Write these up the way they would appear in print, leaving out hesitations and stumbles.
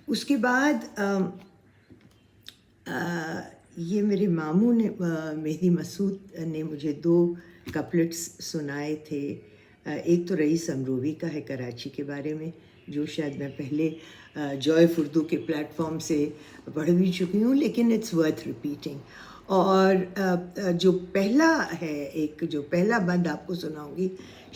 اس کے بعد یہ میرے ماموں نے مہدی مسعود نے مجھے 2 کپلٹس سنائے تھے. ایک تو رئیس امروی کا ہے کراچی کے بارے میں، جو شاید میں پہلے جوائے اردو کے پلیٹ فارم سے پڑھ بھی چکی ہوں، لیکن اٹس ورتھ ریپیٹنگ. اور جو پہلا ہے، ایک جو پہلا بند آپ کو سناؤں گی،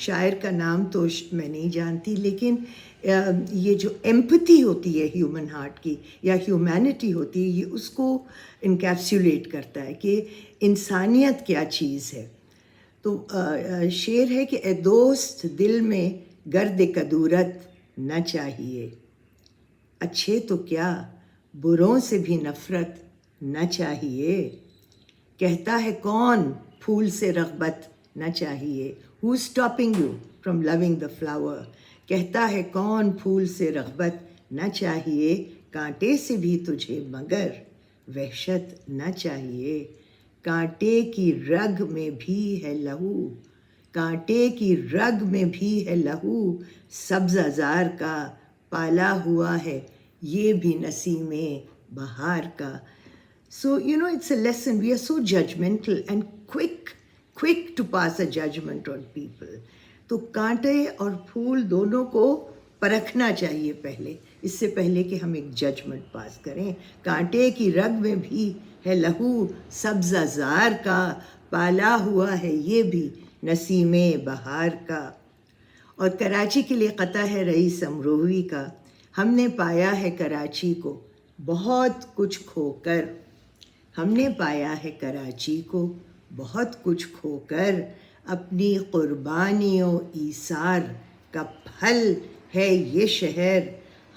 شاعر کا نام تو میں نہیں جانتی، لیکن یہ جو ایمپتھی ہوتی ہے ہیومن ہارٹ کی یا ہیومینٹی ہوتی ہے، یہ اس کو انکیپسولیٹ کرتا ہے کہ انسانیت کیا چیز ہے. تو شعر ہے کہ اے دوست دل میں گرد کدورت نہ چاہیے، اچھے تو کیا بروں سے بھی نفرت نہ چاہیے. کہتا ہے کون پھول سے رغبت نہ چاہیے. Who stopping you from loving the flower. کہتا ہے کون پھول سے رغبت نہ چاہیے. کانٹے سے بھی تجھے مگر وحشت نہ چاہیے. کانٹے کی رگ میں بھی ہے لہو، کانٹے کی رگ میں بھی ہے لہو، سبز زار کا پالا ہوا ہے یہ بھی نسیم بہار کا. So, it's a lesson. We are so judgmental and quick to pass a judgment on people. تو کانٹے اور پھول دونوں کو پرکھنا چاہیے پہلے، اس سے پہلے کہ ہم ایک ججمنٹ پاس کریں. کانٹے کی رگ میں بھی ہے لہو، سبز زار کا پالا ہوا ہے یہ بھی نسیم بہار کا. اور کراچی کے لیے قطع ہے رئیس امروی کا. ہم نے پایا ہے کراچی کو بہت کچھ کھو کر، ہم نے پایا ہے کراچی کو بہت کچھ کھو کر، اپنی قربانی و ایثار کا پھل ہے یہ شہر.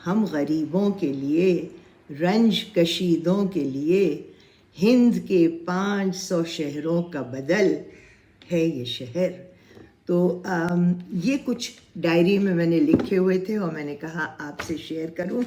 ہم غریبوں کے لیے، رنج کشیدوں کے لیے، ہند کے 500 شہروں کا بدل ہے یہ شہر. تو یہ کچھ ڈائری میں نے لکھے ہوئے تھے اور میں نے کہا آپ سے شیئر کروں.